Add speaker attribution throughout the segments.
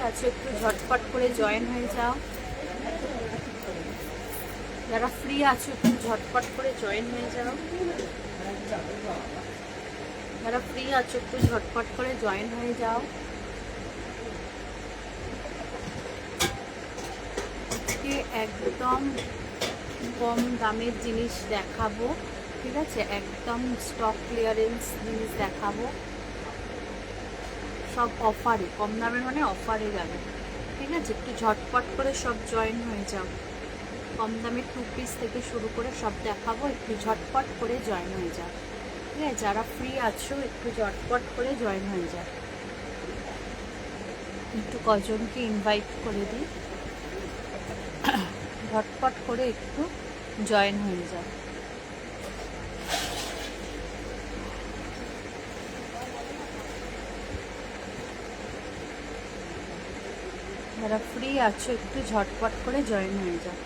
Speaker 1: আছো একটু ঝটপট করে জয়েন হয়ে যাও। যারা ফ্রি আছো একটু ঝটপট করে জয়েন হয়ে যাও। যারা ফ্রি আছো একটু ঝটপট করে জয়েন হয়ে যাও। আজকে একদম কম দামের জিনিস দেখাবো, ঠিক আছে? একদম স্টক ক্লিয়ারেন্স জিনিস দেখাবো, সব অফারে, কম দামের মানে অফারে যাবে, ঠিক আছে? একটু ঝটপট করে সব জয়েন হয়ে যাও। কম দামের 2 পিস থেকে শুরু করে সব দেখাবো, একটু ঝটপট করে জয়েন হয়ে যাও, ঠিক আছে? যারা ফ্রি আছো একটু ঝটপট করে জয়েন হয়ে যাও। একটু কজনকে ইনভাইট করে দিই, ঝটপট করে একটু জয়েন হয়ে যাও। যারা ফ্রি আছো একটু ঝটপট করে জয়েন হয়ে যাও।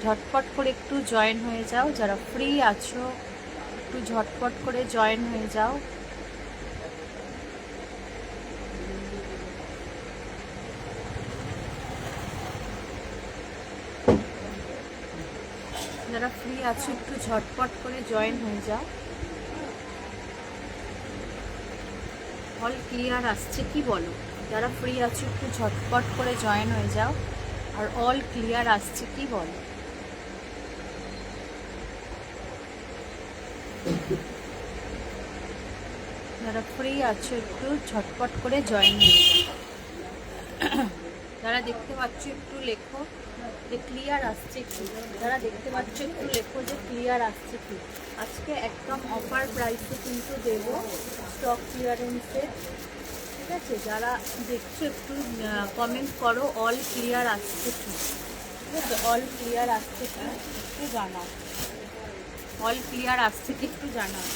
Speaker 1: ঝটপট করে একটু জয়েন হয়ে যাও। যারা ফ্রি আছো একটু ঝটপট করে জয়েন হয়ে যাও। যারা ফ্রি আছো একটু ঝটপট করে জয়েন হয়ে যাও। অল ক্লিয়ার আসছে কি বলো? যারা ফ্রি আছো একটু ঝটপট করে জয়েন হয়ে যাও। আর অল ক্লিয়ার আসছে কি বলো? যারা ফ্রি আছো একটু ঝটপট করে জয়েন হয়ে যাও। যারা দেখতে পাচ্ছ একটু লেখো যে ক্লিয়ার আসছে কি। যারা দেখতে পাচ্ছ একটু লেখো যে ক্লিয়ার আসছে কি। আজকে একদম অফার প্রাইসে কিন্তু দেব, স্টক ক্লিয়ারেন্সে, ঠিক আছে? যারা দেখছো একটু কমেন্ট করো অল ক্লিয়ার আসছে কি, ঠিক আছে? অল ক্লিয়ার আসছে কি একটু জানাও। অল ক্লিয়ার আসছে কি একটু জানাও।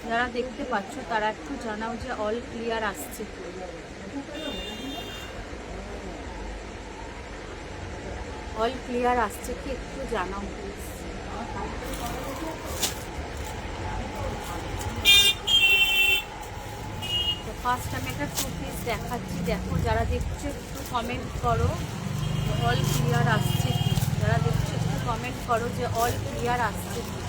Speaker 1: যারা দেখতে পাচ্ছ তারা একটু জানাও যে অল ক্লিয়ার আসছে কি। অল ক্লিয়ার আসছে কি একটু জানাও প্লিজ। তো ফার্স্ট আমি একটা 2 পিস দেখাচ্ছি, দেখো। যারা দেখছো একটু কমেন্ট করো অল ক্লিয়ার আসছে কি। যারা দেখছো একটু কমেন্ট করো যে অল ক্লিয়ার আসছে কি।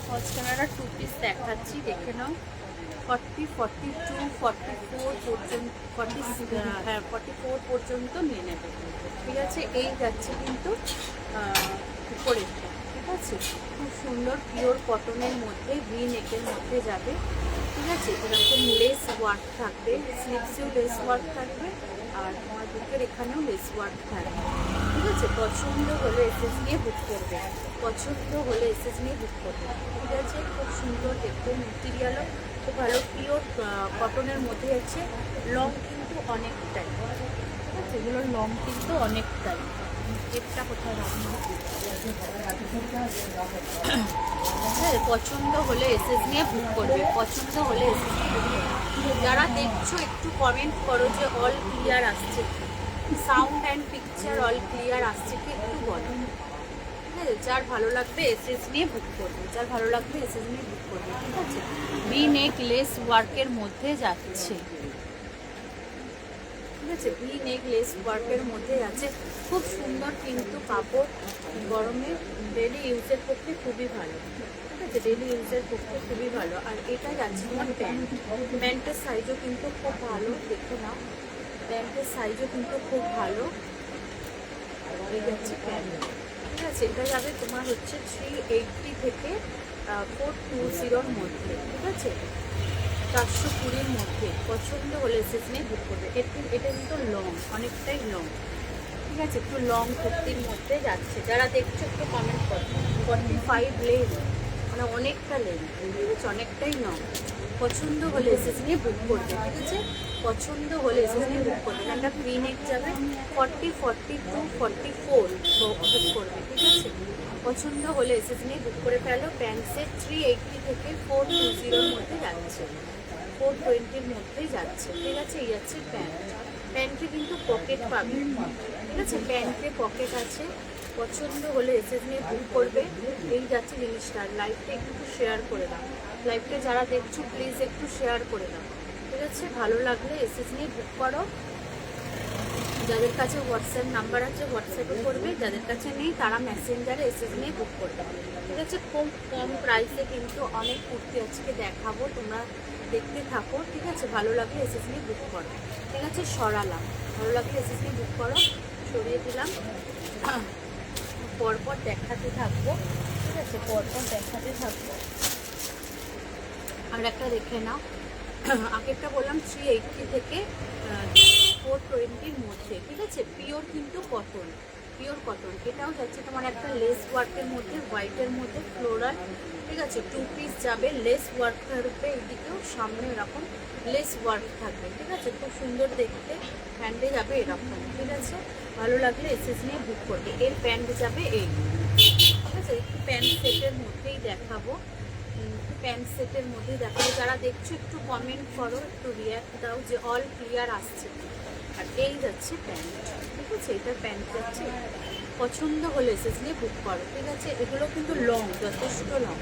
Speaker 1: ফার্স্ট আমি একটা 2 পিস দেখাচ্ছি, দেখে নাও। 40, 42, 44 পর্যন্ত, 44 পর্যন্ত নিয়ে নেবে, ঠিক আছে? এই যাচ্ছে কিন্তু উপরেরটা, ঠিক আছে? খুব সুন্দর পিওর কটনের মধ্যে ভি নেকের মধ্যে যাবে, ঠিক আছে? এরকম লেস ওয়ার্ক থাকবে, স্লিভসেও লেস ওয়ার্ক থাকবে, আর তোমার বুকের এখানেও লেস ওয়ার্ক থাকবে, ঠিক আছে? পছন্দ হলে এসএস নিয়ে বুক করবে, পছন্দ হলে এসএস নিয়ে বুক করবে, ঠিক আছে? খুব সুন্দর দেখতে, মেটেরিয়ালও খুব ভালো, পিওর কটনের মধ্যে আছে। লং কিন্তু অনেকটাই, ঠিক আছে? এগুলোর লং কিন্তু অনেকটাই। এটা কোথায় রাখবো? হ্যাঁ, পছন্দ হলে এসএস নিয়ে বুক করবে, পছন্দ হলে এসএস নিয়ে বুক করবে। যারা দেখছো একটু কমেন্ট করো যে অল ক্লিয়ার আসছে কি, sound and picture all clear আসছে কি একটু বলো, ঠিক আছে? যার ভালো লাগবে এসএস নিয়ে বুক করবে, যার ভালো লাগবে এসএস নিয়ে বুক করবে, ঠিক আছে? ভি নেক লেস ওয়ার্কের মধ্যে যাচ্ছে, ঠিক আছে? ভি নেক লেস ওয়ার্কের মধ্যে আছে, খুব সুন্দর কিন্তু কাপড়, গরমে ডেলি ইউজের পক্ষে খুবই ভালো, ঠিক আছে? ডেলি ইউজের পক্ষে খুবই ভালো। আর এটা যাচ্ছে তোমার প্যান্ট, প্যান্টের সাইজও কিন্তু খুব ভালো, দেখো না, প্যান্টের সাইজও কিন্তু খুব ভালো। এই যাচ্ছে প্যান্ট, ঠিক আছে? এটা যাবে তোমার হচ্ছে 380 থেকে 420-র মধ্যে, ঠিক আছে? 420-র মধ্যে। পছন্দ হলে এসএস নিয়ে বুক করবে। এটা কিন্তু লং, অনেকটাই লং, ঠিক আছে? একটু লং কুর্তির মধ্যে যাচ্ছে। যারা দেখছো একটু কমেন্ট করো। 45 লেন, মানে অনেকটা লেন, ঠিক আছে? অনেকটাই লং। পছন্দ হলে এসএস নিয়ে বুক করবে, ঠিক আছে? পছন্দ হলে এসএস নিয়ে বুক করবে। একটা ভি নেক যাবে 40, 42, 44 বুক করবে, ঠিক আছে? পছন্দ হলে এসএস নিয়ে বুক করে ফেলো। প্যান্ট সেট 380 থেকে 420-র মধ্যে যাচ্ছে, 420-র মধ্যেই যাচ্ছে, ঠিক আছে? এই যাচ্ছে প্যান্ট। প্যান্টে কিন্তু পকেট পাবে, ঠিক আছে? প্যান্টে পকেট আছে, পছন্দ হলে এসএস নিয়ে বুক করবে। এই যাচ্ছে জিনিসটা, লাইভটা একটু শেয়ার করে দাও, লাইভটা যারা দেখছো প্লিজ একটু শেয়ার করে দাও, ঠিক আছে? ভালো লাগলে এসএস নিয়ে বুক করো। যাদের কাছে হোয়াটসঅ্যাপ নাম্বার আছে হোয়াটসঅ্যাপে করবে, যাদের কাছে নেই তারা মেসেঞ্জারে এসএস নিয়ে বুক করবে, ঠিক আছে? কম কম প্রাইসে কিন্তু অনেক কুর্তি আজকে দেখাবো, তোমরা দেখতে থাকো, ঠিক আছে? ভালো লাগলে এসএস নিয়ে বুক করো, ঠিক আছে? সরালাম, ভালো লাগলে এসএস নিয়ে বুক করো, সরিয়ে দিলাম। পরপর দেখাতে থাকবো, ঠিক আছে? পরপর দেখাতে থাকবো। আর একটা দেখে নাও, আগেরটা বললাম 380 থেকে 420-র মধ্যে, ঠিক আছে? পিওর কিন্তু কটন, পিওর কটন। এটাও যাচ্ছে তোমার একটা লেস ওয়ার্কের মধ্যে, হোয়াইটের মধ্যে ফ্লোরাল, ঠিক আছে? 2 পিস যাবে, লেস ওয়ার্ক থাকবে, এইদিকেও সামনে এরকম লেস ওয়ার্ক থাকবে, ঠিক আছে? খুব সুন্দর দেখতে, হ্যান্ডে যাবে এরকম, ঠিক আছে? ভালো লাগলে এসএস নিয়ে বুক করবে। এর প্যান্ট যাবে এই, ঠিক আছে? একটু প্যান্ট সেটের মধ্যেই দেখাবো, প্যান্ট সেটের মধ্যে দেখাবো। যারা দেখছো একটু কমেন্ট করো, একটু রিয়াক্ট দাও যে অল ক্লিয়ার আসছে। আর এই যাচ্ছে প্যান্ট, ঠিক আছে? এটার প্যান্ট যাচ্ছে। পছন্দ হলে এসএস নিয়ে বুক করো, ঠিক আছে? এগুলো কিন্তু লং, যথেষ্ট লং।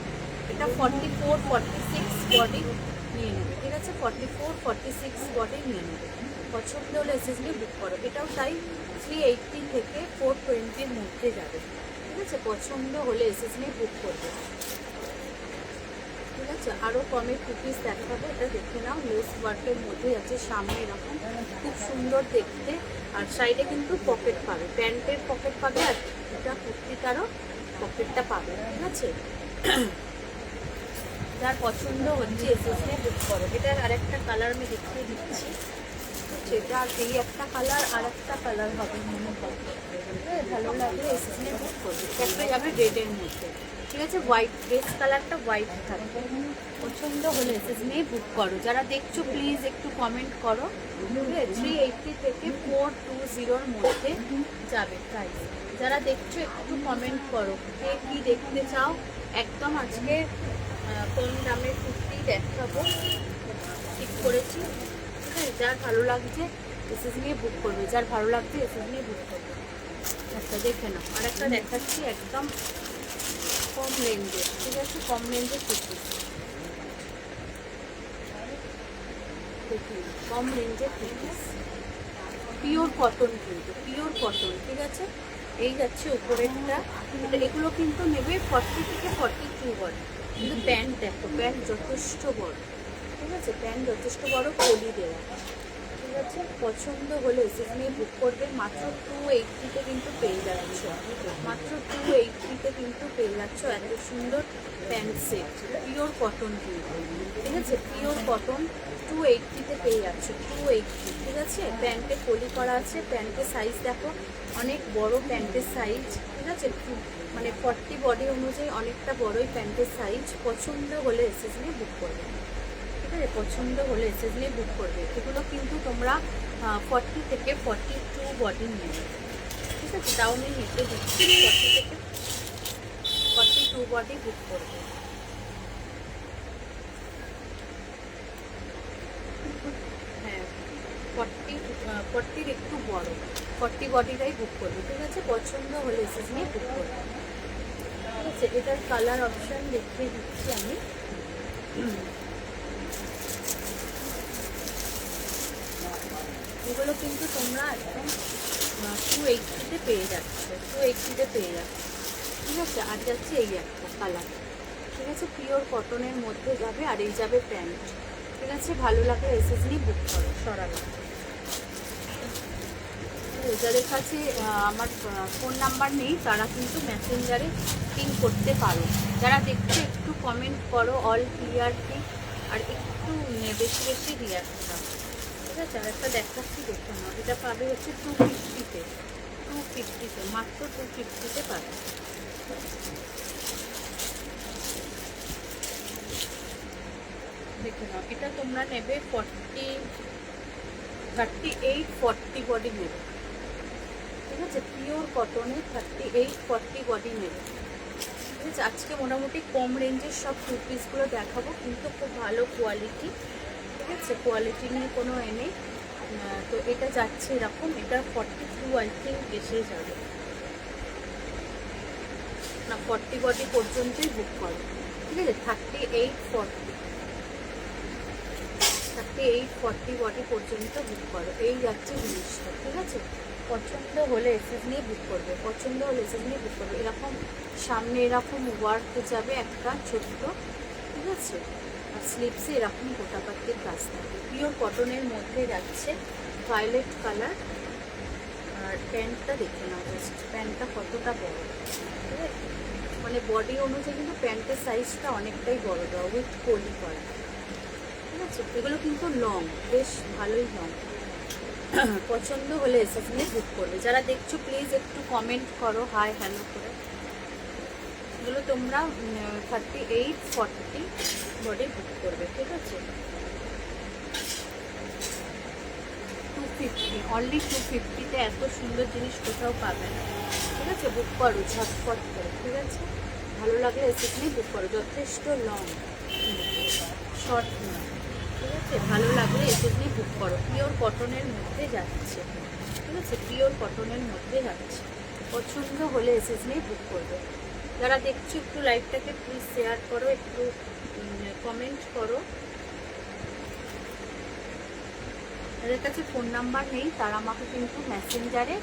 Speaker 1: এটা 44-46 বডি নিয়ে নেবে, ঠিক আছে? 44-46 বডি নিয়ে নেবে। পছন্দ হলে এসএস নিয়ে বুক করো। এটাও তাই 380 থেকে 420-র মধ্যে যাবে, ঠিক আছে? পছন্দ হলে এসএস নিয়ে বুক করবে, ঠিক আছে? আরও কমে 2 পিস দেখাবো, এটা দেখে নাও। লেস ওয়ার্কের মধ্যে আছে, সামনে এরকম খুব সুন্দর দেখতে, আর সাইডে কিন্তু পকেট পাবে, প্যান্টের পকেট পাবে, আর এটা কুর্তিটারও পকেটটা পাবে, ঠিক আছে? যার পছন্দ হচ্ছে এসএস নিয়ে বুক করো। এটার আরেকটা কালার আমি দেখিয়ে দিচ্ছি, সেটা আর এই একটা কালার, আর একটা কালার হবে মনে হয়। ভালো লাগলে এসএস নিয়ে বুক করবে। একটা যাবে রেডের মধ্যে, ঠিক আছে? হোয়াইট, বেস কালারটা হোয়াইট থাকবে। পছন্দ হলে এসএস নিয়ে বুক করো। যারা দেখছো প্লিজ একটু কমেন্ট করো, 380 থেকে 420-র মধ্যে যাবে প্রাইস। যারা দেখছো একটু কমেন্ট করো, কে কী দেখতে চাও। একদম আজকে কম দামের কুর্তি দেখাবো, ঠিক করেছি, ঠিক আছে? যার ভালো লাগছে এসএস নিয়ে বুক করবে, যার ভালো লাগছে এসএস নিয়ে বুক করবে। একটা দেখে নাও, আর একটা দেখাচ্ছি একদম কম রেঞ্জে, ঠিক আছে? কম রেঞ্জে কুর্তি দেখুন, কম রেঞ্জে কুর্তি, পিওর কটন, কিন্তু পিওর কটন, ঠিক আছে? এই যাচ্ছে উপরেরটা, এগুলো কিন্তু নেবে 40 থেকে 42 বডি। কিন্তু প্যান্ট দেখো, প্যান্ট যথেষ্ট বড়, ঠিক আছে? প্যান্ট যথেষ্ট বড়, কলি দেওয়া, ঠিক আছে? পছন্দ হলে এসএস নিয়ে বুক করবে। মাত্র 280-তে কিন্তু পেয়ে যাচ্ছ, মাত্র 280-তে কিন্তু পেয়ে যাচ্ছ এত সুন্দর প্যান্ট সেট, পিওর কটন কিন্তু, ঠিক আছে? পিওর কটন 280-তে পেয়ে যাচ্ছ, 280, ঠিক আছে? প্যান্টে কলি করা আছে, প্যান্টের সাইজ দেখো, অনেক বড় প্যান্টের সাইজ, ঠিক আছে? মানে 40 বডি অনুযায়ী অনেকটা বড়ই প্যান্টের সাইজ। পছন্দ হলে এসএস নিয়ে বুক করবে, ঠিক আছে? পছন্দ হলে এসএস নিয়ে বুক করবে। এগুলো কিন্তু তোমরা 40 থেকে 42 বডি নেবে, ঠিক আছে? তাও আমি নিতে দিচ্ছি, 40 থেকে 42 বডি বুক করবে। হ্যাঁ, 40-র একটু বড়, 40 বডিটাই বুক করবে, ঠিক আছে? পছন্দ হলে এসএস নিয়ে বুক করবে, ঠিক আছে? এটার কালার অপশান দেখিয়ে দিচ্ছি আমি। এগুলো কিন্তু তোমরা একদম 280-তে পেয়ে যাচ্ছ, 280-তে পেয়ে যাচ্ছ, ঠিক আছে? আর যাচ্ছে এই একটা কালার, ঠিক আছে? পিওর কটনের মধ্যে যাবে, আর এই যাবে প্যান্ট, ঠিক আছে? ভালো লাগলে এসএস নিয়ে বুক করো, সরাবে। যাদের কাছে আমার ফোন নাম্বার নেই তারা কিন্তু মেসেঞ্জারে পিং করতে পারো। যারা দেখছো একটু কমেন্ট করো অল ক্লিয়ার কি, আর একটু বেশি বেশি রিয়াক্ট দাও, ঠিক আছে? আর একটা দেখাচ্ছি, দেখো না, এটা পাবে হচ্ছে 250-তে, 250-তে, মাত্র 250-তে পাবে। দেখে নাও, এটা তোমরা নেবে 38-40 বডি নেবে, ঠিক আছে? পিওর কটনে 38-40 বডি নেবে, ঠিক আছে? আজকে মোটামুটি কম রেঞ্জের সব টু পিসগুলো দেখাবো, কিন্তু খুব ভালো কোয়ালিটি, ঠিক আছে? কোয়ালিটি নিয়ে কোনো নেই। তো এটা যাচ্ছে এরকম, এটা 42 আই থিঙ্ক এসে যাবে, না 40 বডি পর্যন্তই বুক করো, ঠিক আছে। 38-40 বডি পর্যন্ত বুক করো, এই যাচ্ছে জিনিসটা, ঠিক আছে। পছন্দ হলে এসএস নিয়ে বুক করবে, পছন্দ হলে এসএস নিয়ে বুক করবে। এরকম সামনে এরকম ওয়ার্ক যাবে একটা ছোট্ট, ঠিক আছে। আর স্লিপসে এরকম গোটাপাতির কাজ থাকবে। পিওর কটনের মধ্যে যাচ্ছে, ভায়োলেট কালার। আর প্যান্টটা দেখে নাও, জাস্ট প্যান্টটা কতটা বড়, ঠিক আছে। মানে বডি অনুযায়ী কিন্তু প্যান্টের সাইজটা অনেকটাই বড় দেওয়া, উইথ পলি করা, ঠিক আছে। এগুলো কিন্তু লং, বেশ ভালোই লং। পছন্দ হলে এসে নিয়ে বুক করবে। যারা দেখছো প্লিজ একটু কমেন্ট করো হাই হ্যালো করে। এগুলো তোমরা 38-40 বডি বুক করবে, ঠিক আছে। 250, অনলি 250-তে এত সুন্দর জিনিস কোথাও পাবে না, ঠিক আছে। বুক করো ঝটপট করে, ঠিক আছে। ভালো লাগলে এসে নিয়ে বুক করো, যথেষ্ট লং, শর্ট না, ঠিক আছে। ভালো লাগলে এসে নিয়ে বুক করো। পিওর কটনের মধ্যে যাচ্ছে, ঠিক আছে, পিওর কটনের মধ্যে যাচ্ছে। পছন্দ হলে এসে নিয়ে বুক করবে। যারা দেখছো একটু লাইভটাকে প্লিজ শেয়ার করো, একটু কমেন্ট করো। যাদের কাছে ফোন নাম্বার নেই তারা আমাকে কিন্তু মেসেঞ্জারে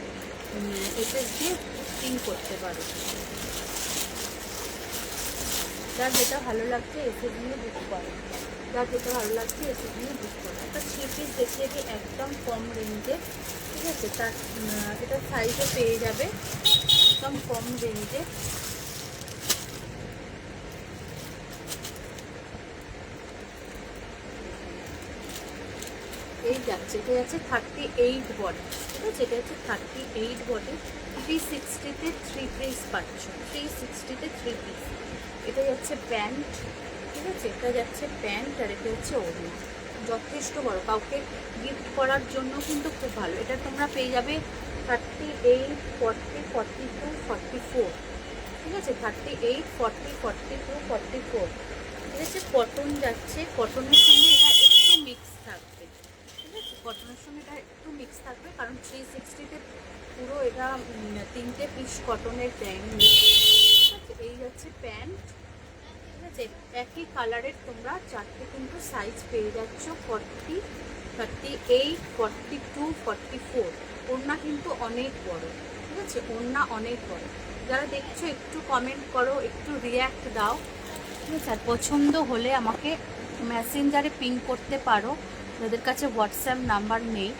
Speaker 1: এসএস দিয়ে পিং করতে পারো। যার যেটা ভালো লাগছে এসএস নিয়ে বুক করো, যার যেটা ভালো লাগছে এসএস নিয়ে বুক করো। একটা 3 পিস দেখিয়ে দিই একদম কম রেঞ্জে, ঠিক আছে। তার এটা সাইজও পেয়ে যাবে একদম কম রেঞ্জে। এই যাচ্ছে, এটা যাচ্ছে 38 বডি, ঠিক আছে। এটা হচ্ছে 38 বডি। 360-তে 3 পিস পাচ্ছ, 360-তে 3 পিস। এটা যাচ্ছে প্যান্ট, ঠিক আছে। এটা যাচ্ছে প্যান্ট আর এটা হচ্ছে ওড়না, যথেষ্ট বড়, কাউকে গিফট করার জন্য কিন্তু খুব ভালো। এটা তোমরা পেয়ে যাবে 38, 40, 42, 44, ঠিক আছে। 38, 40, 42, 44, ঠিক আছে। কটন যাচ্ছে, কটনের সঙ্গে এটা একটু মিক্স থাকবে, ঠিক আছে। কটনের সঙ্গে এটা একটু মিক্স থাকবে, কারণ 360-তে পুরো এটা 3টে পিস কটনের দেয়নি, ঠিক আছে। এই যাচ্ছে প্যান্ট, ঠিক আছে। একই কালারের তোমরা 4টে কিন্তু সাইজ পেয়ে যাচ্ছ, 40, 38, 42, 44। ওড়না কিন্তু অনেক বড়, ঠিক আছে, ওড়না অনেক বড়। যারা দেখছো একটু কমেন্ট করো, একটু রিয়্যাক্ট দাও, ঠিক আছে। আর পছন্দ হলে আমাকে মেসেঞ্জারে পিং করতে পারো যাদের কাছে হোয়াটসঅ্যাপ নাম্বার নেই।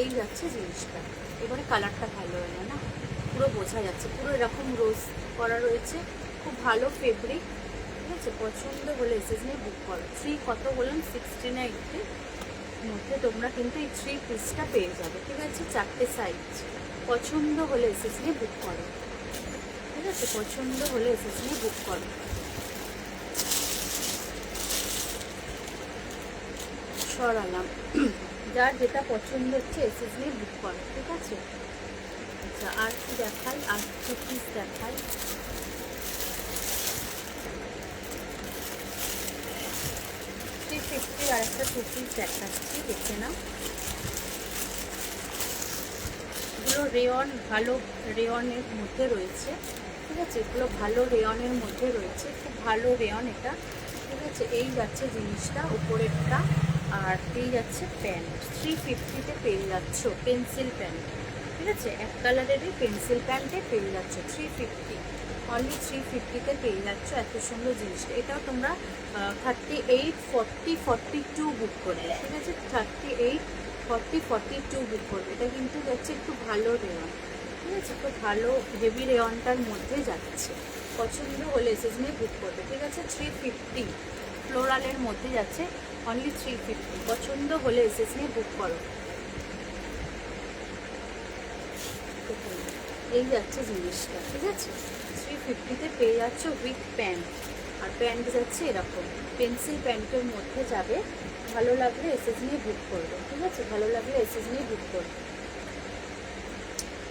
Speaker 1: এই যাচ্ছে জিনিসটা, এবারে কালারটা ভালো হলো না, পুরো বোঝা যাচ্ছে, পুরো এরকম রোজ করা রয়েছে, খুব ভালো ফেব্রিক, ঠিক আছে। পছন্দ হলে এসএস নিয়ে বুক করো। 3 কত বললাম 69 মধ্যে তোমরা কিন্তু এই 3 পিসটা পেয়ে যাবে, ঠিক আছে। 4টে সাইজ। পছন্দ হলে এসএস নিয়ে বুক করো, ঠিক আছে। পছন্দ হলে এসএস নিয়ে বুক করো। সরালাম, যার যেটা পছন্দ হচ্ছে এসএস নিয়ে বুক করো, ঠিক আছে। আচ্ছা আর কি দেখাই, আর 2 পিস দেখাই। 350 আর একটা 2 পিস দেখাচ্ছি, দেখে নাও। এগুলো রেয়ন, ভালো রেয়নের মধ্যে রয়েছে, ঠিক আছে। এগুলো ভালো রেয়নের মধ্যে রয়েছে, খুব ভালো রেয়ন এটা, ঠিক আছে। এই যাচ্ছে জিনিসটা উপরেরটা, আর এই যাচ্ছে প্যান্ট। 350-তে পেয়ে যাচ্ছ পেন্সিল প্যান্ট, ঠিক আছে। এক কালারেরই পেন্সিল প্যান্টে পেয়ে যাচ্ছ 350, অনলি 350-তে পেয়ে যাচ্ছ এত সুন্দর জিনিসটা। এটাও তোমরা 38, 40, 42 বুক করবে, ঠিক আছে। 38, 40, 42 বুক করবে। এটা কিন্তু যাচ্ছে একটু ভালো রেয়ন, ঠিক আছে, একটু ভালো হেভি রেয়নটার মধ্যে যাচ্ছে। পছন্দ হলে এসএস নিয়ে বুক করবে, ঠিক আছে। 350 ফ্লোরালের মধ্যে যাচ্ছে, অনলি 350। পছন্দ হলে এসএস নিয়ে বুক করো। এই যাচ্ছে জিনিসটা, ঠিক আছে। 350-তে পেয়ে যাচ্ছ উইথ প্যান্ট, আর প্যান্ট যাচ্ছে এরকম পেন্সিল প্যান্টের মধ্যে যাবে। ভালো লাগলে এসএস নিয়ে বুক করবে, ঠিক আছে। ভালো লাগলে এসএস নিয়ে বুক করবে।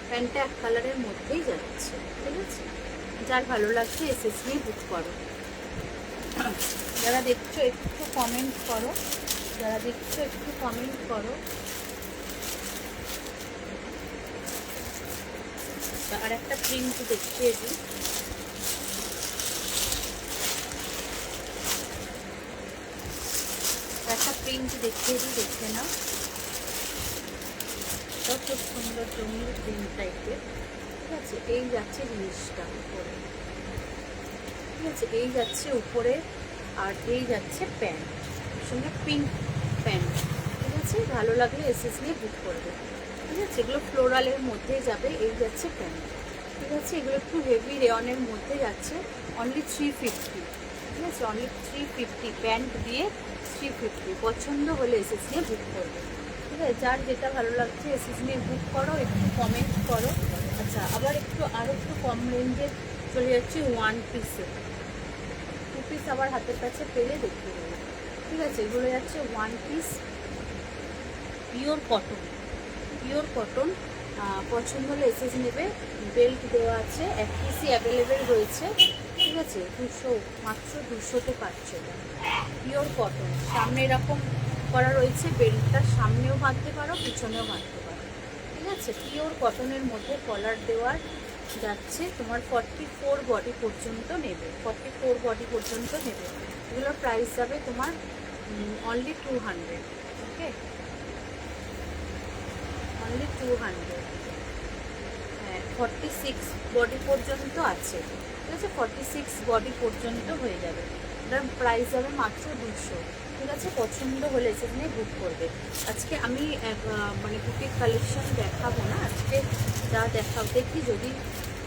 Speaker 1: প্যান্টটা এক কালারের মধ্যেই যাচ্ছে, ঠিক আছে। যার ভালো লাগছে এসএস নিয়ে বুক করো। যারা দেখছো একটু কমেন্ট করো, যারা দেখছো একটু কমেন্ট করো। আচ্ছা, আর একটা প্রিন্ট দেখিয়ে দিই। একটা প্রিন্ট দেখিয়ে দিই, দেখে নাও। এটাও খুব সুন্দর জমির প্রিন্ট টাইপের। ঠিক আছে, এই যাচ্ছে জিনিসটা উপরে। ঠিক আছে, এই যাচ্ছে উপরে, আর এই যাচ্ছে প্যান্ট, সঙ্গে পিঙ্ক প্যান্ট। ঠিক আছে, ভালো লাগলে এসএস নিয়ে বুক করবে। ঠিক আছে, এগুলো ফ্লোরালের মধ্যেই যাবে। এই যাচ্ছে প্যান্ট। ঠিক আছে, এগুলো একটু হেভি রেয়নের মধ্যে যাচ্ছে, অনলি 350। ঠিক আছে, অনলি 350 প্যান্ট দিয়ে 350। পছন্দ হলে এসএস নিয়ে বুক করবে। ঠিক আছে, যার যেটা ভালো লাগছে এসএস নিয়ে বুক করো, একটু কমেন্ট করো। আচ্ছা, আবার আরও একটু কম রেঞ্জে চলে যাচ্ছে ওয়ান পিসে। টু পিস আবার হাতের কাছে পেলে দেখিয়ে দেবো। ঠিক আছে, এগুলো যাচ্ছে one piece, pure cotton. Pure cotton, পছন্দ হলে এসএস নেবে। বেল্ট দেওয়া আছে, এক পিসই অ্যাভেলেবেল রয়েছে। ঠিক আছে, মাত্র 200-তে পাচ্ছে। পিওর কটন, সামনে এরকম করা রয়েছে, বেল্টটা সামনেও বাঁধতে পারো, পিছনেও বাঁধতে পারো। ঠিক আছে, পিওর কটনের মধ্যে কলার দেওয়ার যাচ্ছে তোমার 44 বডি পর্যন্ত নেবে। 44 বডি পর্যন্ত নেবে। এগুলোর প্রাইস যাবে তোমার অনলি 200। ওকে, অনলি 200। হ্যাঁ, 46 বডি পর্যন্ত আছে। ঠিক আছে, 46 বডি পর্যন্ত হয়ে যাবে। এটার প্রাইস যাবে মাত্র 200। ঠিক আছে, পছন্দ হলে সেখানে বুক করবে। আজকে আমি মানে বুকের কালেকশন দেখাবো না, আজকে যা দেখাবো দেখি যদি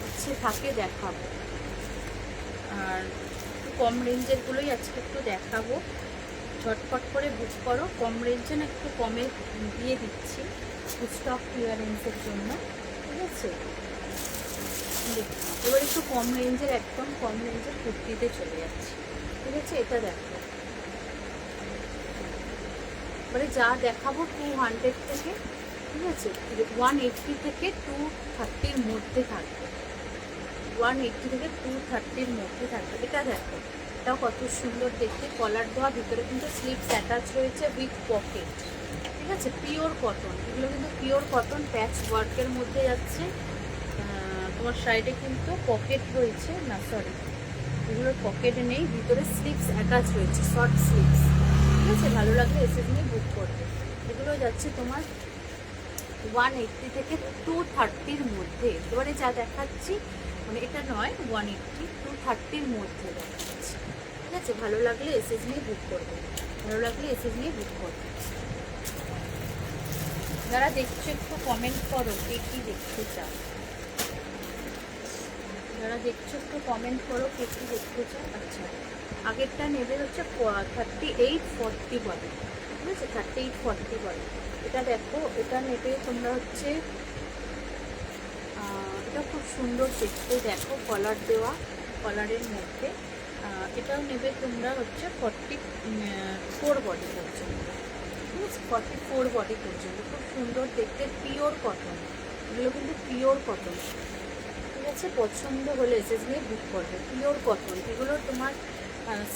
Speaker 1: ইচ্ছে থাকে দেখাবো। আর কম রেঞ্জেরগুলোই আজকে একটু দেখাবো। ঝটপট করে বুক করো, কম রেঞ্জে না একটু কমে দিয়ে দিচ্ছি স্টক ক্লিয়ারেন্সের জন্য। ঠিক আছে, এবার একটু কম রেঞ্জের, একদম কম রেঞ্জের কুর্তিতে চলে যাচ্ছে। ঠিক আছে, এটা দেখো, এবারে যা দেখাবো 200 থেকে, ঠিক আছে, 180 থেকে 230-র মধ্যে থাকবে। 180 থেকে 230-র মধ্যে থাকবে। এটা দেখো, এটাও কত সুন্দর দেখতে, কলার দেওয়া, ভিতরে কিন্তু স্লিভস অ্যাটাচ রয়েছে উইথ পকেট। ঠিক আছে, পিওর কটন, এগুলো কিন্তু পিওর কটন, প্যাচ ওয়ার্কের মধ্যে যাচ্ছে। তোমার সাইডে কিন্তু পকেট রয়েছে, না সরি, এগুলোর পকেট নেই, ভিতরে স্লিভস অ্যাটাচ রয়েছে, শর্ট স্লিভস। ঠিক আছে, ভালো লাগলে এসে নিয়ে বুক করবে। এগুলো যাচ্ছে তোমার 180 থেকে 230-র মধ্যে। এবারে যা দেখাচ্ছি মানে এটা নয়, 180 230-র মধ্যে দেখাচ্ছি। ঠিক আছে, ভালো লাগলে এসএস নিয়ে বুক করবে। ভালো লাগলে এসএস নিয়ে বুক করবে। যারা দেখছো একটু কমেন্ট করো কে কী দেখতে চাও। যারা দেখছো একটু কমেন্ট করো কে কী দেখতে চাও। আচ্ছা, আগেরটা নেবে হচ্ছে 38-40 বডি। ঠিক আছে, 38-40 বডি। এটা দেখো, এটা নেবে তোমরা হচ্ছে, এটা খুব সুন্দর দেখতে, দেখো কলার দেওয়া, কলারের মধ্যে। এটাও নেবে তোমরা হচ্ছে 44 বডি পর্যন্ত। ঠিক আছে, 44 বডি পর্যন্ত, খুব সুন্দর দেখতে, পিওর কটন। এগুলো কিন্তু পিওর কটন। ঠিক আছে, পছন্দ হলে এসএস নিয়ে বুক করবে। পিওর কটন, এগুলো তোমার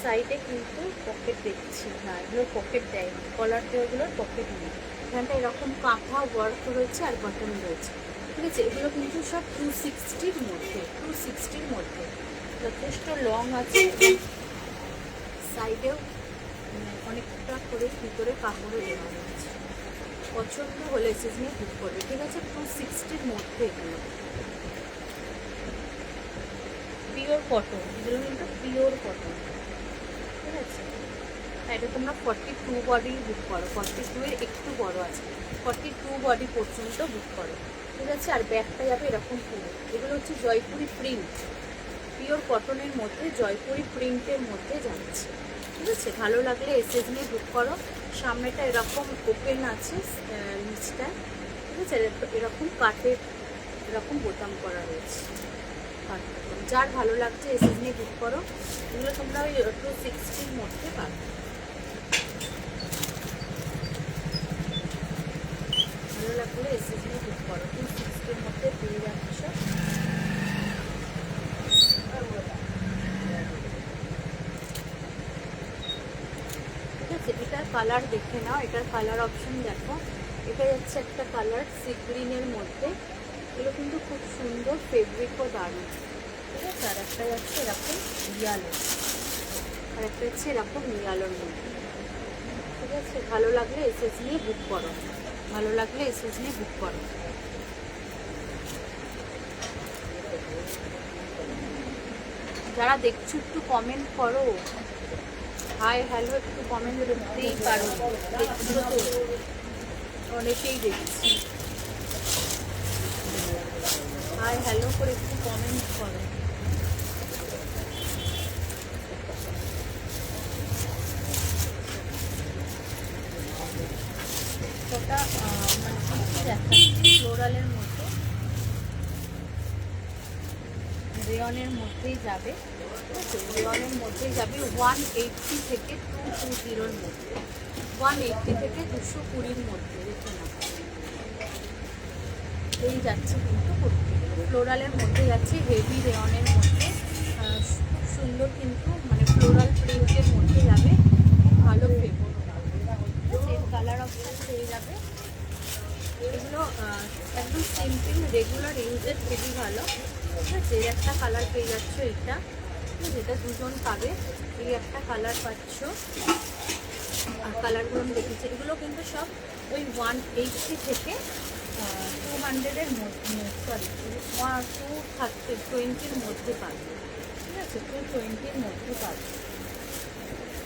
Speaker 1: সাইডে কিন্তু পকেট দেখছি না, এগুলোর পকেট দেয়, কলার দেওয়াগুলোর পকেট নেই। এখানটা এরকম কাঁথা ওয়ার্ক রয়েছে আর বাটন রয়েছে। ঠিক আছে, এগুলো কিন্তু সব 260-র মধ্যে, 260-র মধ্যে, যথেষ্ট লং আছে। সাইডেও অনেকটা করে ভিতরে কাপড়ও দেওয়া রয়েছে। পছন্দ হলে এসএস নিয়ে বুক করবে। ঠিক আছে, 260-র মধ্যে এগুলো পিওর কটন, এগুলো কিন্তু পিওর কটন। ঠিক আছে, এটা তোমরা 42 বডি বুক করো, 42-এর একটু বড় আছে, 42 বডি পর্যন্ত বুক করো। ঠিক আছে, আর ব্যাগটা যাবে এরকম পুরো। এগুলো হচ্ছে জয়পুরি প্রিন্ট, পিওর কটনের মধ্যে জয়পুরি প্রিন্টের মধ্যে যাচ্ছে। ঠিক আছে, ভালো লাগলে এসএস নিয়ে বুক করো। সামনেটা এরকম ওপেন আছে, নিচটা ঠিক আছে এরকম কাঠের, এরকম বোতাম করা রয়েছে। যার ভালো লাগছে এসএস নিয়ে বুক করো। এগুলো তোমরা ওই 260-র মধ্যে পাবে। ভালো লাগলে এসএস নিয়ে বুক করো, 260-র মধ্যে পেয়ে যাচ্ছ। ঠিক আছে, এটার কালার দেখে নাও, এটার কালার অপশন দেখো। এটা যাচ্ছে একটা কালার সি গ্রিনের মধ্যে। এগুলো কিন্তু খুব সুন্দর, ফেব্রিকও দারুণ, ঠিক আছে। আর একটা যাচ্ছে এরকম ইয়ালো, আর একটা হচ্ছে এরকম ইয়ালোর মধ্যে, ঠিক আছে। ভালো লাগলে এসএস নিয়ে বুক করো, ভালো লাগলে এসএস নিয়ে বুক করো। যারা দেখছো একটু কমেন্ট করো, হাই হ্যালো একটু কমেন্ট করতেই পারো, দেখছো তো অনেকেই দেখছি, হাই হ্যালো করে একটু কমেন্ট করো। ওটা মানে দেখাচ্ছি ফ্লোরালের মধ্যে, রেয়নের মধ্যেই যাবে, ঠিক আছে। রেয়নের মধ্যেই যাবে 180 থেকে 220-র মধ্যে, 180 থেকে 220-র মধ্যে, দেখে না এই যাচ্ছে কিন্তু কুর্তি। ফ্লোরালের মধ্যে যাচ্ছে, হেভি রেয়নের মধ্যে, খুব সুন্দর কিন্তু মানে ফ্লোরাল প্রিন্টের মধ্যে যাবে, খুব ভালো ফেব্রিক, সেম কালার অপশন পেয়ে যাবে। এগুলো একদম সিম্পল রেগুলার ইউজের খুবই ভালো, ঠিক আছে। এই একটা কালার পেয়ে যাচ্ছ, এটা যেটা দুজন পাবে, এই একটা কালার পাচ্ছ। আর কালারগুলো আমি দেখেছি, এগুলো কিন্তু সব ওই 180 থেকে 200-এর মধ্যে, সরি 220-র মধ্যে পাবে, ঠিক আছে। 220-র মধ্যে পাবে।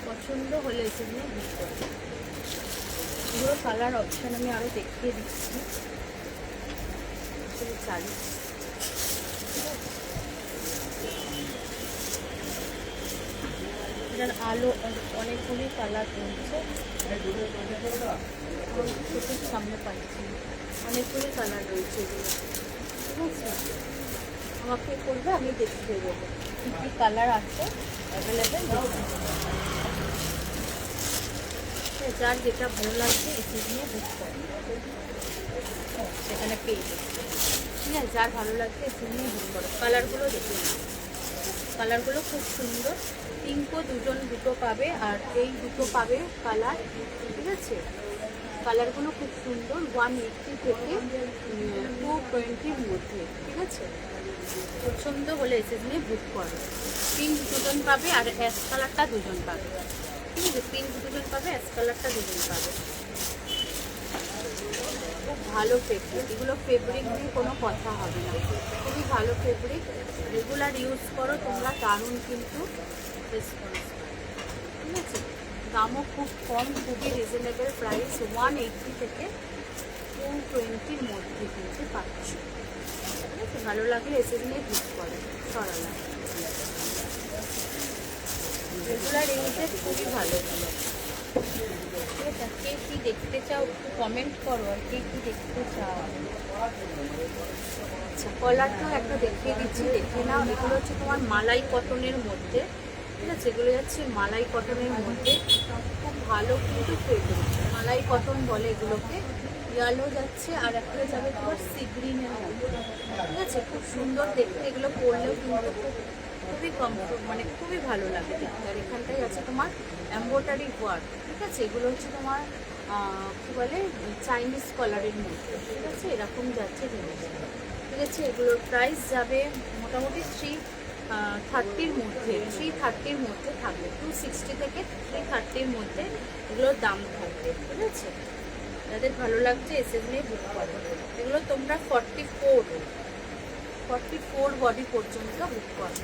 Speaker 1: পছন্দ হলে সেগুলো বুক করবে। এগুলো কালার অপশান আমি আরও দেখিয়ে দিচ্ছি, চালু, এটার আলো অনেকগুলি কালার রয়েছে, চোখের সামনে পাচ্ছি অনেকগুলি কালার রয়েছে এগুলো, ঠিক আছে। আমাকে করবে, আমি দেখিয়ে দেবো কী কী কালার আছে অ্যাভেলেবেল। যার যেটা ভালো লাগছে এসে নিয়ে বুক করে, সেখানে পেয়ে যাবে, ঠিক আছে। যার ভালো লাগছে এসে নিয়ে বুক করো। কালারগুলো দেখে নিন, কালারগুলো খুব সুন্দর। পিঙ্কও দুটো পাবে, আর এই দুটো পাবে কালার, ঠিক আছে। কালারগুলো খুব সুন্দর, 180 থেকে 220-র মধ্যে, ঠিক আছে। পছন্দ হলে এসে নিয়ে বুক করো। পিঙ্ক দুজন পাবে, আর অ্যাশ কালারটা দুজন পাবে, ঠিক আছে। পিঙ্ক দুজন পাবে, অ্যাশ কালারটা দুজন পাবে। খুব ভালো ফেব্রিক, এগুলো ফেব্রিক নিয়ে কোনো কথা হবে না, খুবই ভালো ফেব্রিক। রেগুলার ইউজ করো তোমরা, দারুণ কিন্তু রেসপন্স, ঠিক আছে। দামও খুব কম, খুবই রিজনেবল প্রাইস, 180 থেকে 220-র মধ্যে কিন্তু পাচ্ছ, ঠিক আছে। ভালো লাগলে এসে নিয়ে বুক করো, সরালা রেগুলার ইউজে খুবই ভালো। কে কী দেখতে চাও একটু কমেন্ট করো, আর কে কী দেখতে চাও। আচ্ছা, কলারটাও একটা দেখিয়ে দিচ্ছি, দেখে নাও। এগুলো হচ্ছে তোমার মালাই কটনের মধ্যে, ঠিক আছে। এগুলো যাচ্ছে মালাই কটনের মধ্যে, খুব ভালো কিন্তু ফেব্রিক, মালাই কটন বলে এগুলোকে। ইয়ালো যাচ্ছে, আর একটা যাবে তোমার সি গ্রিনের মধ্যে, ঠিক আছে। খুব সুন্দর দেখতে, এগুলো পরলেও কিন্তু খুবই কমফোর্ট, মানে খুবই ভালো লাগে দেখতে। আর এখানটাই আছে তোমার এমব্রয়ডারি ওয়ার্ক, ঠিক আছে। এগুলো হচ্ছে তোমার কী বলে চাইনিজ কলারের মধ্যে, ঠিক আছে। এরকম যাচ্ছে জিনিস, ঠিক আছে। এগুলোর প্রাইস যাবে মোটামুটি 330-র মধ্যে, 330-র মধ্যে থাকবে, 260 থেকে 330-র মধ্যে এগুলোর দাম থাকবে, ঠিক আছে। যাদের ভালো লাগছে এসে নিয়ে বুক করো। এগুলো তোমরা 44 বডি পর্যন্ত বুক করো,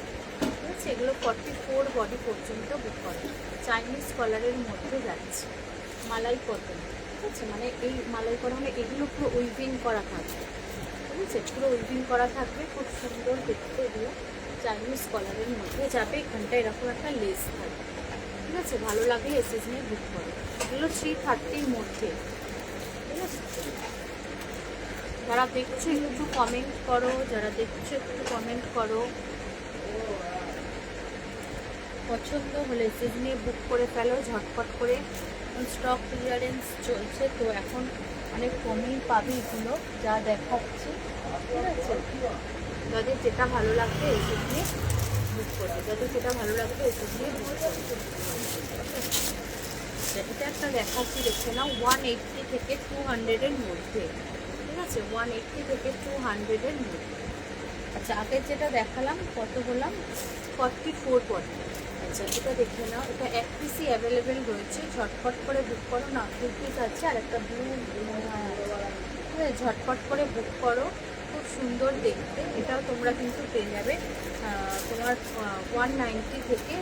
Speaker 1: ঠিক আছে। এগুলো 44 বডি পর্যন্ত বুক করো। চাইনিজ কলারের মধ্যে যাচ্ছে, মালাই কটন, ঠিক আছে। মানে এই মালাই কটনে এগুলো পুরো উইভিং করা থাকবে, ঠিক আছে। পুরো উইভিং করা থাকবে, খুব সুন্দর দেখতে। এগুলো চাইনিজ কলারের মধ্যে যাবে, এখানটা এরকম একটা লেস থাকবে, ঠিক আছে। ভালো লাগলে এসএস নিয়ে বুক করো। এগুলো 330-র মধ্যে, ঠিক আছে। যারা দেখছো একটু কমেন্ট করো, যারা দেখছো একটু কমেন্ট করো। পছন্দ হলে এসএস নিয়ে বুক করে ফেলো ঝটপট করে, স্টক ক্লিয়ারেন্স চলছে তো এখন অনেক কমেই পাবে এগুলো যা দেখাচ্ছি, ঠিক আছে। যাদের যেটা ভালো লাগবে এসএস নিয়ে বুক করবে, যাদের যেটা ভালো লাগবে এসএস নিয়ে বুক করবে। এটা একটা দেখাচ্ছি, দেখছে না, 180 থেকে 200-এর মধ্যে, ঠিক আছে, 180 থেকে 200-এর মধ্যে। আচ্ছা, আগের যেটা দেখালাম কত বললাম, 4440। আচ্ছা, এটা দেখে নাও, এটা এক পিসই অ্যাভেলেবেল রয়েছে, ঝটপট করে বুক করো না। 2 পিস আছে আর একটা ব্লু, ঝটপট করে বুক করো, খুব সুন্দর দেখতে। এটাও তোমরা কিন্তু পেয়ে যাবে তোমার 190 থেকে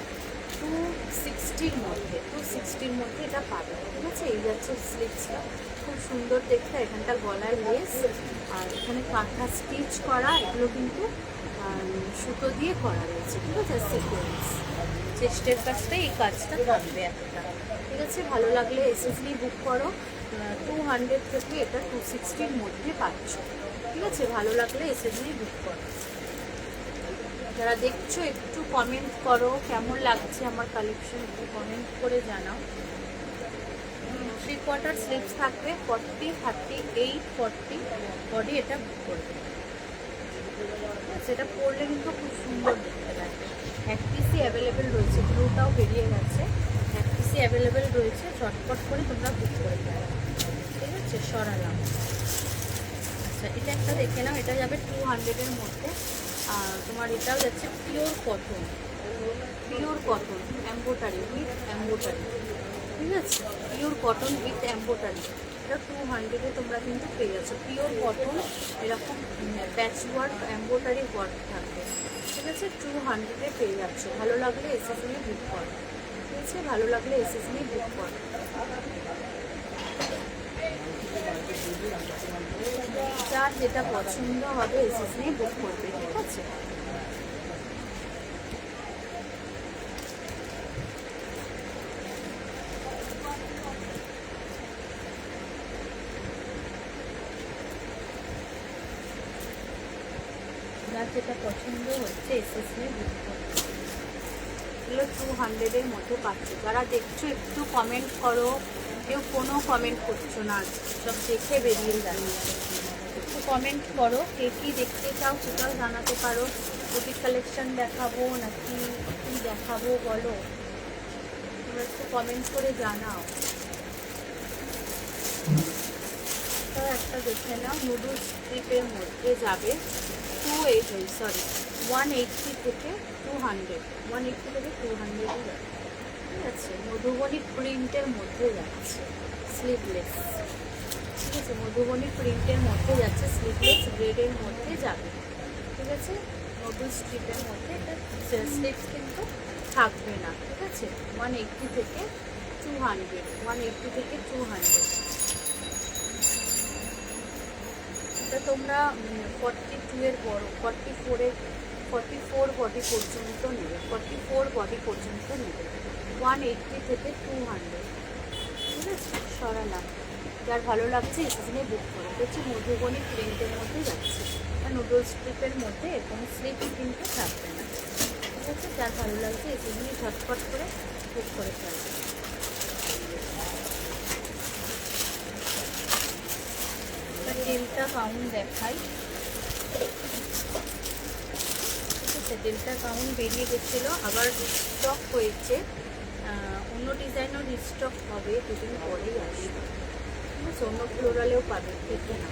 Speaker 1: 260-র মধ্যে, 260-র মধ্যে এটা পাবে। ঠিক আছে, এই যাচ্ছে স্লিভসটা, খুব সুন্দর দেখতে। এখানটা গলায় লেস আর এখানে কাঁথা স্টিচ করা, এগুলো কিন্তু সুতো দিয়ে করা রয়েছে। ঠিক আছে, সিকোয়েন্স, চেস্টের কাজটা এই কাজটা থাকবে একটা। ঠিক আছে, ভালো লাগলে এসএসডি বুক করো। 200 থেকে এটা 260-র মধ্যে পাচ্ছ। ঠিক আছে, ভালো লাগলে এসএসডি বুক করো। যারা দেখছো একটু কমেন্ট করো, কেমন লাগছে আমার কালেকশন, একটু কমেন্ট করে জানাও। 3/4 স্লিভস থাকবে, 40, 38, 40 বডি এটা বুক করবে। সেটা পরলে কিন্তু খুব সুন্দর দেখতে লাগবে। এক পিসই অ্যাভেলেবেল রয়েছে, ব্লুটাও বেরিয়ে গেছে, এক পিসই অ্যাভেলেবেল রয়েছে, ঝটপট করে তোমরা বুক করে দেবে। ঠিক আছে, সরালাম। আচ্ছা, এটা একটা দেখে নাও, এটা যাবে 200-এর মধ্যে। আর তোমার এটাও যাচ্ছে pure cotton, pure cotton embroidery with embroidery. ঠিক আছে, পিওর কটন উইথ এম্বোটারি, এটা 200-এ তোমরা কিন্তু পেয়ে যাচ্ছ। পিওর কটন, এরকম প্যাচ ওয়ার্ক এম্বোটারি ওয়ার্ক থাকবে। ঠিক আছে, 200-এ পেয়ে যাচ্ছ। ভালো লাগলে এসএসএল বুক করো। ঠিক আছে, ভালো লাগলে এসএসএল বুক করো। যার যেটা পছন্দ হবে এসএসএল বুক করবে। ঠিক আছে, যার যেটা পছন্দ হচ্ছে এসএসএল বুক করবে। এগুলো 200-এর মধ্যে পাচ্ছে। যারা দেখছো একটু কমেন্ট করো, কেউ কোনো কমেন্ট করছো না, সব দেখে বেরিয়ে যাবে। একটু কমেন্ট করো, কে কী দেখতে চাও সেটাও জানাতে পারো। বুটিক কালেকশন দেখাবো নাকি কী দেখাবো বলো, তোমরা একটু কমেন্ট করে জানাও। একটা দেখে নাও, নুডলস স্ট্রিপের মধ্যে যাবে 180 থেকে 200, 180 থেকে 200 যাবে। ঠিক আছে, মধুবনী প্রিন্টের মধ্যে যাচ্ছে, স্লিভলেস। ঠিক আছে, মধুবনী প্রিন্টের মধ্যে যাচ্ছে, স্লিভলেস রেডের মধ্যে যাবে। ঠিক আছে, নুডলস স্ট্রিপের মধ্যে এটা স্লিভস কিন্তু থাকবে না। ঠিক আছে, 180 থেকে 200, 180 থেকে 200। এটা তোমরা 42-এর বড়, 44 বডি পর্যন্ত নেবে, 44 বডি পর্যন্ত নেবে, 180 থেকে 200। ঠিক আছে, সরালাম। যার ভালো লাগছে এসএসএল বুক করে। হচ্ছে মধুবনী প্রিন্টের মধ্যে যাচ্ছে, আর নুডলস স্ট্রিপের মধ্যে এরকম স্লিভস কিন্তু থাকবে না। ঠিক আছে, যার ভালো লাগছে এসএসএল ঝটপট করে বুক করে ফেলবে। ডেল্টা গাউন দেখাই। ঠিক আছে, ডেল্টা গাউন বেরিয়ে গেছিলো, আবার রিস্টক হয়েছে, অন্য ডিজাইনও রিস্টক হবে, দুদিন পরেই আসবে। ঠিক আছে, অন্য ফ্লোরালেও পাবে, দেখে না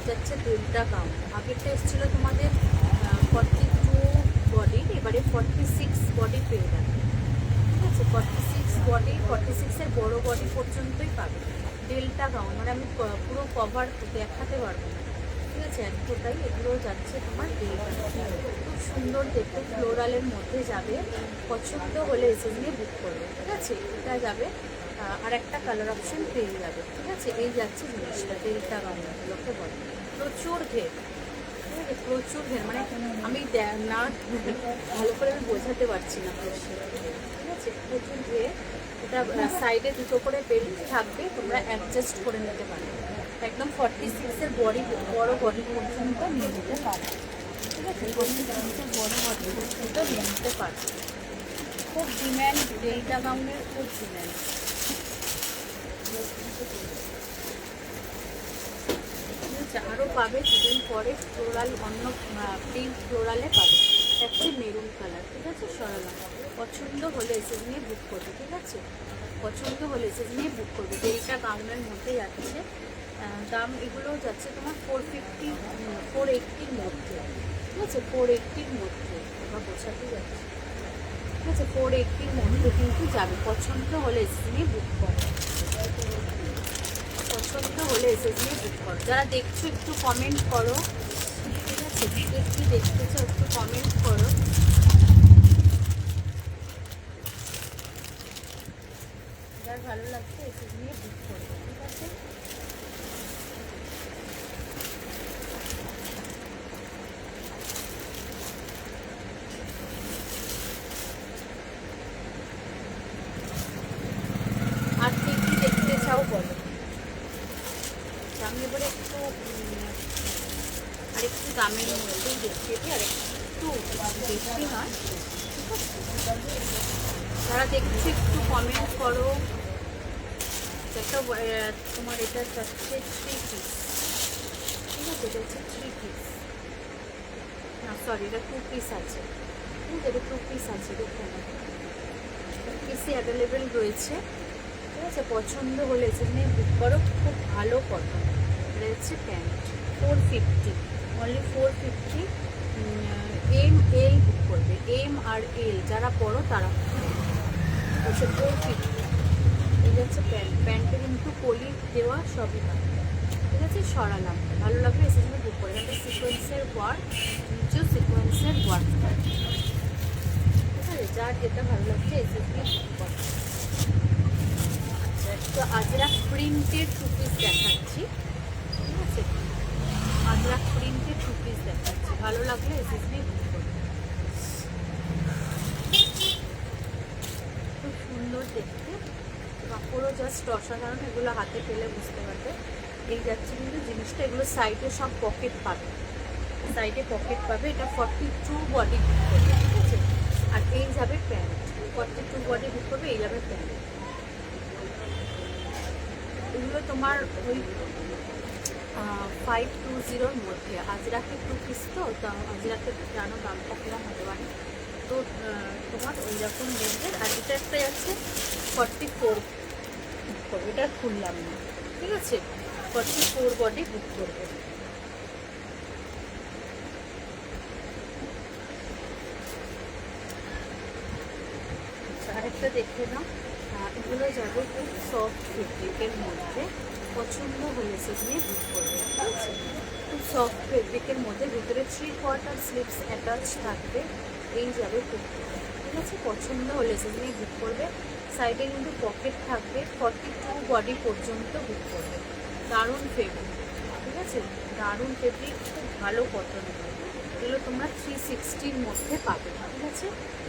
Speaker 1: যাচ্ছে ডেল্টা গাউন। আগেরটা এসেছিলো তোমাদের 42 বডি, এবারে 46 বডি পেয়ে যাবে। ঠিক আছে, 46 বডি, 46-এর বড় বডি পর্যন্তই পাবে ডেল্টা গাউন। মানে আমি পুরো কভার দেখাতে পারবো না। ঠিক আছে, এক ফোটাই এগুলো যাচ্ছে তোমার ডেল্টা। খুব সুন্দর দেখতে, ফ্লোরালের মধ্যে যাবে। পছন্দ হলে এসএসএল বুক করবে। ঠিক আছে, এটা যাবে, আর একটা কালার অপশন পেয়ে যাবে। ঠিক আছে, এই যাচ্ছে জিনিসটা, ডেল্টা গাউনগুলোকে বলে। প্রচুর ঘের, ঠিক আছে, প্রচুর ঘের, মানে আমি না ভালো করে আমি বোঝাতে পারছি না। ঠিক আছে, প্রচুর ঘের। এটা সাইডে দুটো করে বেল্ট থাকবে, তোমরা অ্যাডজাস্ট করে নিতে পারবে। একদম 46-এর বড় বডি পর্যন্ত নিয়ে নিতে পারবে। ঠিক আছে, 46-এর বড় বডি পর্যন্ত নিয়ে নিতে পারবে। খুব ডিম্যান্ড, ডেল্টা গাউনের খুব ডিম্যান্ড। আরও পাবে দুদিন পরে ফ্লোরাল, অন্য পিঙ্ক ফ্লোরালে পাবে। একটা মেরুন কালার। ঠিক আছে, সরালাম। পছন্দ হলে এসে নিয়ে বুক করবে। ঠিক আছে। পছন্দ হলে এসএস নিয়ে বুক করবে। তো এইটা গাউনের মধ্যে যাচ্ছে, দাম এগুলো যাচ্ছে তোমার 480-480-র মধ্যে, ঠিক আছে, 480-র মধ্যে তোমরা বোঝাতে যাচ্ছে, ঠিক আছে, 480-র মধ্যে কিন্তু যাবে। পছন্দ হলে এসএস নিয়ে বুক করো, পছন্দ হলে এসএস নিয়ে বুক করো। যারা দেখছো একটু কমেন্ট করো, ঠিক আছে, একটু দেখতে চাও একটু কমেন্ট করো। যার ভালো লাগছে এসএস নিয়ে বুক করো, ঠিক আছে। আর কি কি দেখতে চাও বলো। আমি এবারে একটু আরেকটু দামের মধ্যেই দেখিয়ে দিই, আর একটু বেশি নয়, ঠিক আছে। যারা দেখছে একটু কমেন্ট করো। একটা তোমার এটা যাচ্ছে 3 পিস, ঠিক আছে, এটা হচ্ছে 3 পিস, না সরি এটা 2 পিস আছে, ঠিক আছে, এটা 2 পিস আছে, দেখুন 2 পিসই অ্যাভেলেবেল রয়েছে, ঠিক আছে। পছন্দ হলে এখানে বুক করো, খুব ভালো কটন। এটা হচ্ছে প্যান্ট 450, অনলি 450। এম এল বুক করবে, এম আর এল যারা পড়ো তারা, ঠিক আছে, 450। এই হচ্ছে প্যান্ট, প্যান্টে কিন্তু কলি দেওয়া সবই হয়, ঠিক আছে। সরালাম, ভালো লাগবে এসে বুক করে। এটা সিকোয়েন্সের ওয়ার্ক, নিচেও সিকোয়েন্সের ওয়ার্ক, ঠিক আছে। যার যেটা ভালো লাগছে এসে বুক করে। তো আজরাক প্রিন্টের 2 পিস দেখাচ্ছি, ঠিক আছে, আজরাক প্রিন্টের 2 পিস দেখাচ্ছি, ভালো লাগলে এসএসবি বুক করবে। খুব সুন্দর দেখতে, কাপড়ও জাস্ট অসাধারণ, এগুলো হাতে পেলে বুঝতে পারবে। এই যাচ্ছে কিন্তু জিনিসটা, এগুলো সাইডে সব পকেট পাবে, সাইডে পকেট পাবে। এটা 42 বডি বুক করবে, ঠিক আছে। আর এই যাবে প্যান্ট, 42 বডি বুক করবে, এই যাবে প্যান্ট। এগুলো তোমার ওই 520-র মধ্যে। আজরাকের 2 পিস, তো আজরাকের জানো দামটা কিরম হতে পারে, তো তোমার ওই রকম রেঞ্জের। আর এটা একটা যাচ্ছে 44 বুক করবে, এটা খুললাম না, ঠিক আছে, 44 বডি বুক করবে। আরেকটা দেখে নাও, এগুলো যাবে খুব সফট ফেব্রিকের মধ্যে, পছন্দ হলে সেগুলো বুক করবে, ঠিক আছে। খুব সফট ফেব্রিকের মধ্যে, ভিতরে 3/4 স্লিভস অ্যাটাচ থাকবে, এই যাবে বুক করবে, ঠিক আছে। পছন্দ হলে সেগুলো বুক করবে। সাইডে কিন্তু পকেট থাকবে, 42 বডি পর্যন্ত বুক করবে। দারুণ ফেব্রিক, ঠিক আছে, দারুণ ফেব্রিক, খুব ভালো কটন। এগুলো তোমরা 360-র মধ্যে পাবে, ঠিক আছে।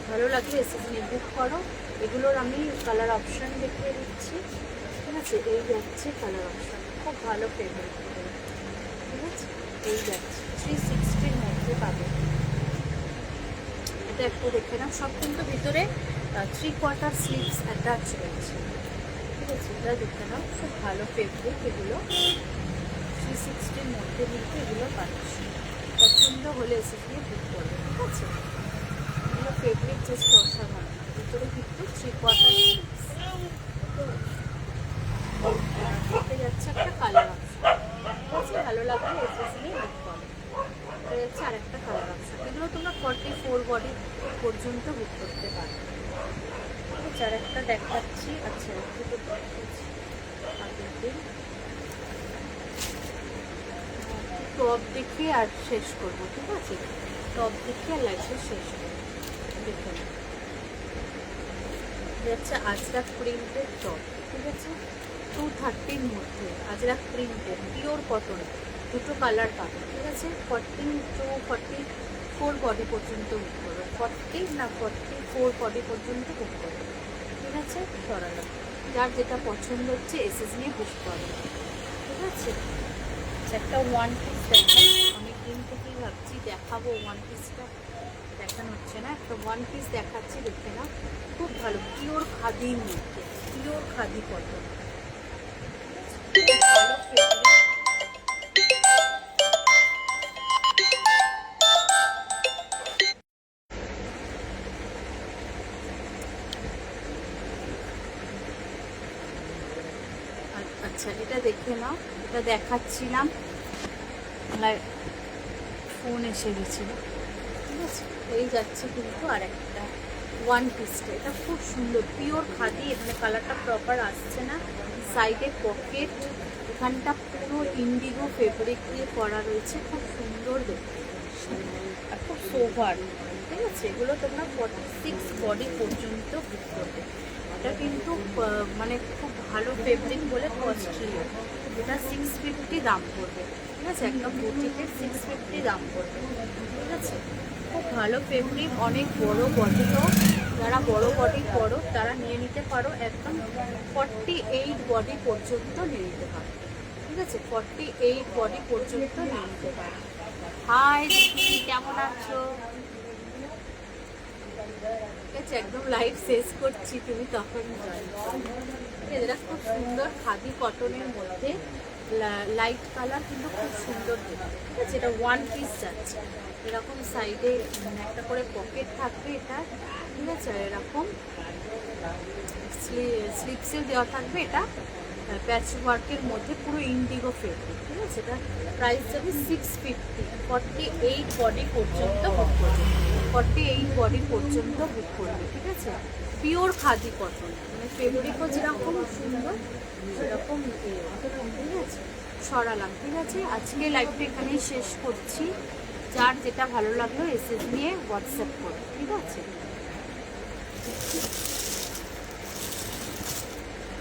Speaker 1: ভালো লাগলে এসে বুক করো। এগুলোর আমি কালার অপশান দেখিয়ে দিচ্ছি, ঠিক আছে। এই যাচ্ছে কালার অপশান, খুব ভালো ফেব্রিক, ঠিক আছে। এই যাচ্ছে 360-র মধ্যে পাবে। এটা একটু দেখে নাও, সব কিন্তু ভিতরে 3/4 স্লিভস অ্যাটাচ রয়েছে, ঠিক আছে। এটা দেখে নাও, খুব ভালো ফেব্রিক, এগুলো 360-র মধ্যে কিন্তু এগুলো পাচ্ছি। পছন্দ হলে এসে দিয়ে বুক করবে, ঠিক আছে। এগুলো ফেব্রিক জাস্ট অসাধারণ, ভিতরে কিন্তু 3/4 স্লিভস। এটা যাচ্ছে একটা কালার অপশন, ঠিক আছে, ভালো লাগলে এসে দিয়ে বুক করবে। এটা যাচ্ছে আর একটা কালার অপশন। এগুলো তোমরা 44 বডি পর্যন্ত বুক করতে পারো, ঠিক আছে। আর একটা দেখাচ্ছি, আচ্ছা একটু তো দেখাচ্ছি আগের দিন, টপ দেখিয়ে আর শেষ করবো, ঠিক আছে। টপ দেখিয়ে আর লাইসে শেষ করবো, দেখে যাচ্ছে আজরাক প্রিন্টের টপ, ঠিক আছে, 230-র মধ্যে আজরাক প্রিন্টের পিওর কটন, দুটো কালার পাবে, ঠিক আছে। 40 to 44 বডি পর্যন্ত বুক করবে, 40 না 44 বডি পর্যন্ত বুক করবে, ঠিক আছে। সরালাম, যার যেটা পছন্দ হচ্ছে এসএস নিয়ে বুক করবে, ঠিক আছে। একটা 1 পিস দেখাই, অনেকদিন থেকেই ভাবছি দেখাবো, 1 পিসটা দেখানো হচ্ছে না। একটা 1 পিস দেখাচ্ছি, দেখে না, খুব ভালো পিওর খাদির মধ্যে, পিওর খাদি কটন, ভালো ফেব্রিক। আচ্ছা এটা দেখে নাও, এটা দেখাচ্ছিলাম আর ফোন এসে গেছিল, ঠিক আছে। এই যাচ্ছে কিন্তু আর একটা ওয়ান পিসটা, এটা খুব সুন্দর পিওর খাদি, এখানে কালারটা প্রপার আসছে না, সাইডে পকেট, এখানটা পুরো ইন্ডিগো ফেব্রিক দিয়ে করা রয়েছে, খুব সুন্দর দেখতে আর খুব সোভার, ঠিক আছে। এগুলো তোমরা 46 বডি পর্যন্ত বুক করবে। এটা কিন্তু মানে খুব ভালো ফেব্রিক বলে কস্টলিও, এটা 650 দাম পড়বে, ঠিক আছে। একদম বুটিকের 650 দাম পড়বে, ঠিক আছে। খুব ভালো ফেব্রিক, অনেক বড় বডিও, যারা বড় বডি করো তারা নিয়ে নিতে পারো, একদম 48 বডি পর্যন্ত নিয়ে নিতে পারো, ঠিক আছে। 48 বডি পর্যন্ত নিয়ে নিতে পারো। হাই দিদি, কেমন আছো? ঠিক আছে, একদম লাইভ শেষ করছি, তুমি তখন এটা খুব সুন্দর খাদি কটনের মধ্যে লাইট কালার, কিন্তু খুব সুন্দর দেখতে, ঠিক আছে। এটা ওয়ান পিস যাচ্ছে, এরকম সাইডে একটা করে পকেট থাকবে এটা, ঠিক আছে। এরকম স্লিপসেও দেওয়া থাকবে, এটা প্যাচ ওয়ার্কের মধ্যে পুরো ইন্ডিগো ফেব্রিক, ঠিক আছে। এটা প্রাইস যাবে 650, 48 বডি পর্যন্ত বুক করবে, 48 বডি পর্যন্ত বুক করবে, ঠিক আছে। পিওর খাদি কটন, মানে ফেব্রিকও যেরকম সুন্দর সেরকম, ঠিক আছে। সরালাম, ঠিক আছে। আজকে লাইভটা এখানেই শেষ করছি, যার যেটা ভালো লাগলো এসএস নিয়ে হোয়াটসঅ্যাপ করো, ঠিক আছে।